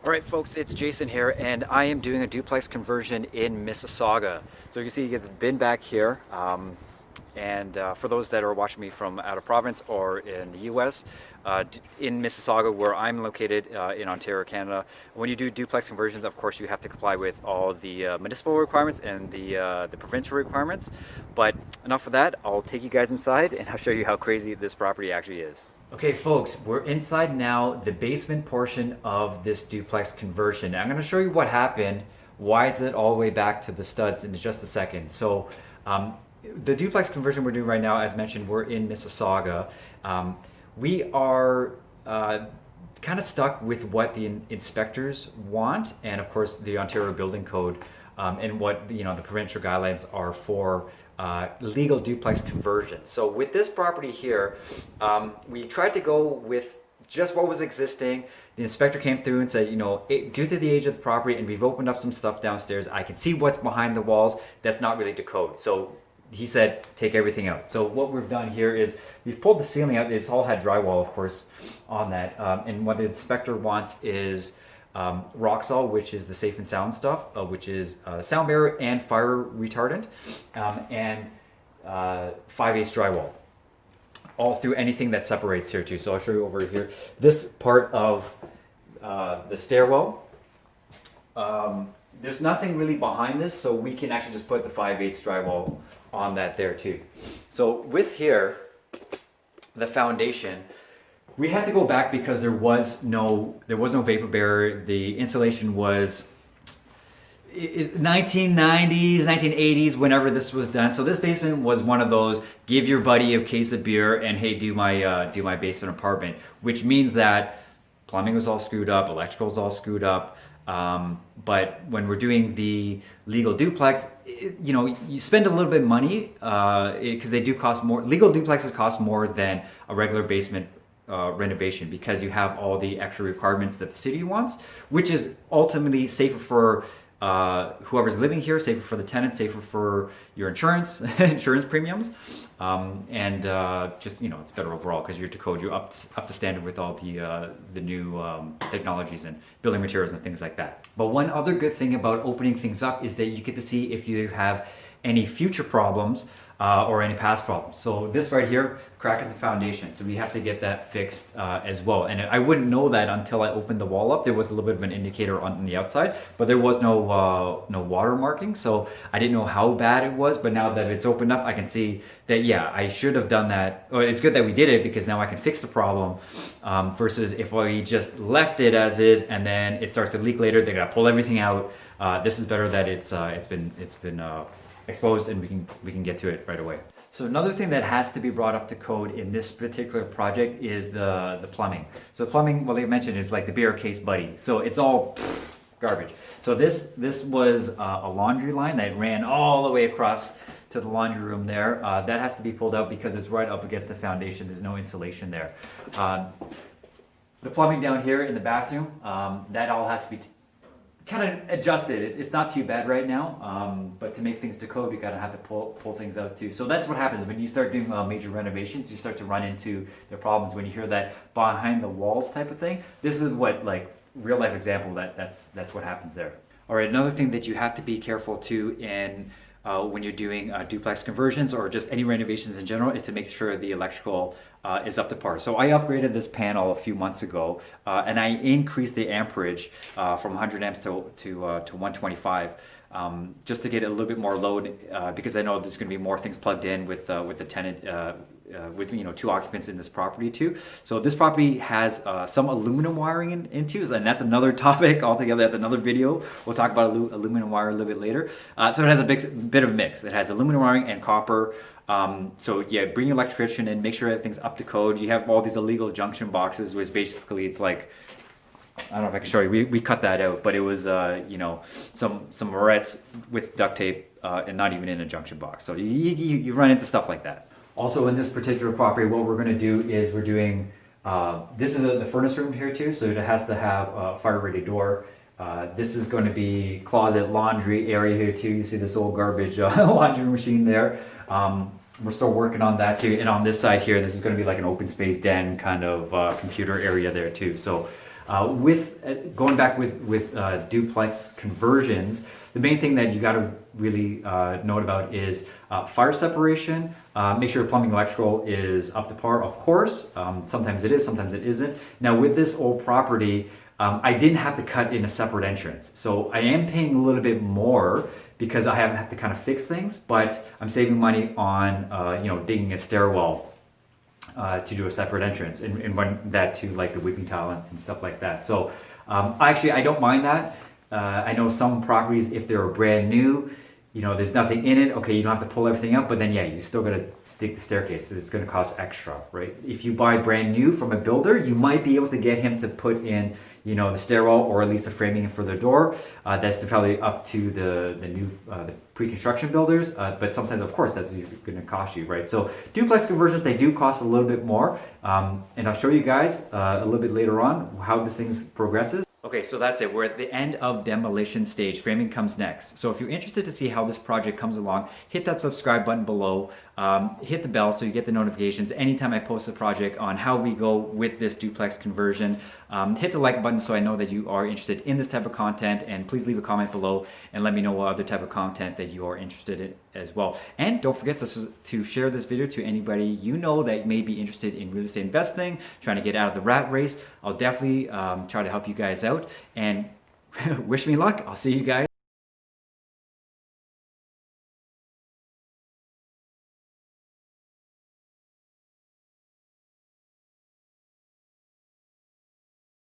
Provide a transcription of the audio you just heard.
All right, folks, it's Jason here, and I am doing a duplex conversion in Mississauga. So you can see you get the bin back here. For those that are watching me from out of province or in the US, in Mississauga, where I'm located in Ontario, Canada, when you do duplex conversions, of course, you have to comply with all the municipal requirements and the provincial requirements. But enough of that, I'll take you guys inside and I'll show you how crazy this property actually is. Okay, folks, we're inside now, the basement portion of this duplex conversion. I'm going to show you what happened, why is it all the way back to the studs in just a second. So the duplex conversion we're doing right now, as mentioned, we're in Mississauga. We are kind of stuck with what the inspectors want, and of course the Ontario Building Code, and what the provincial guidelines are for legal duplex conversion. So with this property here, we tried to go with just what was existing. The inspector came through and said, due to the age of the property, and we've opened up some stuff downstairs, I can see what's behind the walls that's not really to code. So he said, take everything out. So what we've done here is we've pulled the ceiling out. It's all had drywall, of course, on that. And what the inspector wants is Roxol, which is the safe and sound stuff, which is sound barrier and fire retardant, and 5/8 drywall, all through anything that separates here too. So I'll show you over here. This part of the stairwell, there's nothing really behind this, so we can actually just put the 5/8 drywall on that there too. So with here, the foundation, we had to go back because there was no vapor barrier. The insulation was 1990s, 1980s, whenever this was done. So this basement was one of those, give your buddy a case of beer and hey, do my basement apartment, which means that plumbing was all screwed up, electrical was all screwed up. But when we're doing the legal duplex, you spend a little bit of money because they do cost more. Legal duplexes cost more than a regular basement renovation because you have all the extra requirements that the city wants, which is ultimately safer for whoever's living here, safer for the tenant, safer for your insurance premiums, and just it's better overall because you're to code, you're up to standard with all the new technologies and building materials and things like that. But one other good thing about opening things up is that you get to see if you have any future problems or any past problems. So this right here, crack in the foundation. So we have to get that fixed as well. And I wouldn't know that until I opened the wall up. There was a little bit of an indicator on the outside, but there was no water marking. So I didn't know how bad it was, but now that it's opened up, I can see that, yeah, I should have done that. Or it's good that we did it because now I can fix the problem versus if we just left it as is and then it starts to leak later, they gotta pull everything out. This is better that it's been exposed and we can get to it right away. So another thing that has to be brought up to code in this particular project is the plumbing. So plumbing, well, they mentioned, is like the beer case buddy. So it's all garbage. So this was a laundry line that ran all the way across to the laundry room there. That has to be pulled out because it's right up against the foundation. There's no insulation there. The plumbing down here in the bathroom, that all has to be kind of adjusted. It's not too bad right now, but to make things to code, you gotta have to pull things out too. So that's what happens when you start doing major renovations. You start to run into the problems when you hear that behind the walls type of thing. This is what, like, real life example that's what happens there. All right, another thing that you have to be careful too in when you're doing duplex conversions or just any renovations in general is to make sure the electrical is up to par. So I upgraded this panel a few months ago and I increased the amperage from 100 amps to 125 just to get a little bit more load because I know there's going to be more things plugged in with the tenant with 2 occupants in this property too. So this property has some aluminum wiring into, and that's another topic altogether. That's another video. We'll talk about aluminum wire a little bit later. So it has a bit of a mix. It has aluminum wiring and copper. So yeah, bring your electrician in, make sure everything's up to code. You have all these illegal junction boxes, which basically it's like, I don't know if I can show you. We cut that out, but it was some barrettes with duct tape and not even in a junction box. So you run into stuff like that. Also in this particular property, what we're going to do is we're doing, this is the furnace room here too, so it has to have a fire-rated door. This is going to be closet laundry area here too. You see this old garbage laundry machine there. We're still working on that too. And on this side here, this is going to be like an open space den kind of computer area there too. So Going back with duplex conversions, the main thing that you got to really note about is fire separation. Make sure plumbing electrical is up to par, of course. Sometimes it is, sometimes it isn't. Now with this old property, I didn't have to cut in a separate entrance. So I am paying a little bit more because I have to kind of fix things, but I'm saving money on digging a stairwell to do a separate entrance and run that to like the weeping tile and stuff like that. So actually I don't mind that. I know some properties, if they're brand new, there's nothing in it, okay, you don't have to pull everything out, but then yeah, you still gotta dig the staircase. It's gonna cost extra, right? If you buy brand new from a builder, you might be able to get him to put in, the stairwell or at least the framing for the door. That's probably up to the new the pre-construction builders, but sometimes, of course, that's gonna cost you, right? So duplex conversions, they do cost a little bit more, and I'll show you guys a little bit later on how this thing progresses. Okay, so that's it. We're at the end of demolition stage. Framing comes next. So if you're interested to see how this project comes along, hit that subscribe button below. Hit the bell so you get the notifications anytime I post a project on how we go with this duplex conversion. Hit the like button so I know that you are interested in this type of content, and please leave a comment below and let me know what other type of content that you are interested in as well. And don't forget to share this video to anybody you know that may be interested in real estate investing, trying to get out of the rat race. I'll definitely try to help you guys out, and wish me luck. I'll see you guys